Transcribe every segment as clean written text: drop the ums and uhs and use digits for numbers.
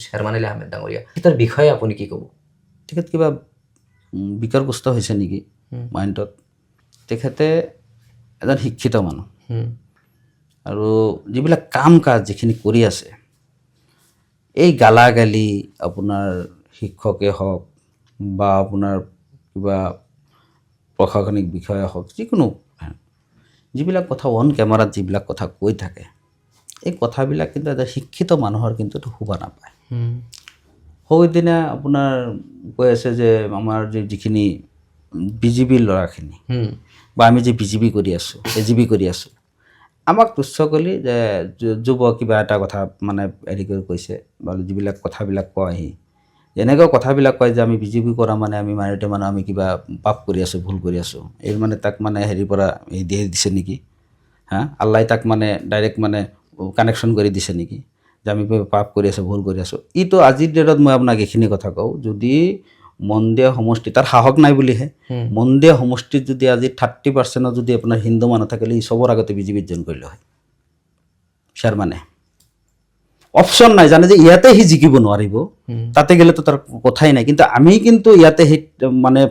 শ্বেৰমানিল আহমেদ ডাঙৰীয়া, তেখেতৰ বিষয়ে আপুনি কি ক'ব? তেখেত কিবা বিকাৰগ্ৰস্ত হৈছে নেকি মাইণ্ডত। তেখেতে এজন শিক্ষিত মানুহ আৰু যিবিলাক কাম কাজ যিখিনি কৰি আছে, এই গালাগালি আপোনাৰ শিক্ষকে হওক বা আপোনাৰ কিবা প্ৰশাসনিক বিষয়া হওক, যিকোনো যিবিলাক কথা অন কেমেৰাত যিবিলাক কথা কৈ থাকে, এই কথাবিলাক কিন্তু এটা শিক্ষিত মানুহৰ কিন্তু শুবা নাপায়। সেইদিনা আপোনাৰ কৈ আছে যে আমাৰ যিখিনি বিজেপিৰ ল'ৰাখিনি বা আমি যে বিজেপি কৰি আছোঁ, এজিবি কৰি আছোঁ, আমাক তুচ্ছ কৰি যে যুৱ কিবা এটা কথা মানে হেৰি কৰি কৈছে, বা যিবিলাক কথাবিলাক কয়, আহি এনেকুৱা কথাবিলাক কয় যে আমি বিজেপি কৰা মানে আমি মাৰিতে মানে আমি কিবা পাপ কৰি আছোঁ, ভুল কৰি আছোঁ, এই মানে তাক মানে হেৰিৰ পৰা দিছে নেকি, আল্লাই তাক মানে ডাইৰেক্ট মানে কানেকশ্যন কৰি দিছে নেকি যে আমি পাপ কৰি আছোঁ, ভুল কৰি আছোঁ। ইটো আজিৰ ডেটত মই আপোনাক এইখিনি কথা কওঁ, যদি মন্দিয়া সমষ্টি, তাৰ সাহস নাই বুলিহে, মন্দিয়া সমষ্টিত যদি আজি 30% যদি আপোনাৰ হিন্দু মানুহ থাকিলে ই চবৰ আগতে বিজেপিত জইন কৰিলে হয়। শ্বেৰমানে অপশ্যন নাই, জানে যে ইয়াতে সি জিকিব নোৱাৰিব, তাতে গ'লেতো তাৰ কথাই নাই। কিন্তু আমি কিন্তু ইয়াতে সেই মানে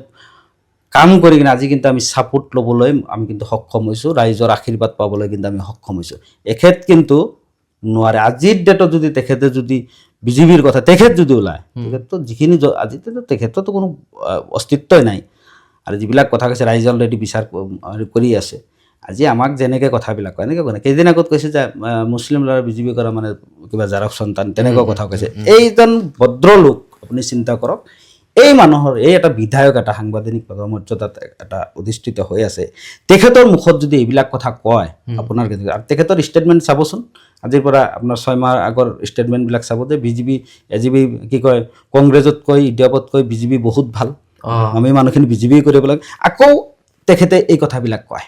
কাম কৰি কিনে আজি কিন্তু আমি ছাপোৰ্ট ল'বলৈ আমি কিন্তু সক্ষম হৈছোঁ, ৰাইজৰ আশীৰ্বাদ পাবলৈ কিন্তু আমি সক্ষম হৈছোঁ। এখেত কিন্তু নোৱাৰে। আজিৰ ডেটত যদি তেখেতে যদি বিজেপিৰ কথা তেখেত যদি ওলায়, তেখেততো যিখিনি আজিতো তেখেততো কোনো অস্তিত্বই নাই। আৰু যিবিলাক কথা কৈছে ৰাইজে অলৰেডি বিচাৰ কৰি আছে। আজি আমাক যেনেকৈ কথাবিলাক কয়, এনেকৈ কয়, কেইদিন আগত কৈছে যে মুছলিম ল'ৰা বিজেপি কৰা মানে কিবা জাৰক সন্তান, তেনেকুৱা কথা কৈছে। এইজন ভদ্ৰলোক আপুনি চিন্তা কৰক, এই মানুহৰ এই এটা বিধায়ক, এটা সাংবিধানিক পদমৰ্যাদাত এটা অধিষ্ঠিত হৈ আছে, তেখেতৰ মুখত যদি এইবিলাক কথা কয়, আপোনাৰ তেখেতৰ ষ্টেটমেণ্ট চাবচোন, আজিৰ পৰা আপোনাৰ 6 মাহ আগৰ ষ্টেটমেণ্টবিলাক চাব যে বিজেপি এজিবি কি কয়, কংগ্ৰেছতকৈ ইডিয়াপতকৈ বিজেপি বহুত ভাল, আমি মানুহখিনি বিজেপি কৰিব লাগে, আকৌ তেখেতে এই কথাবিলাক কয়।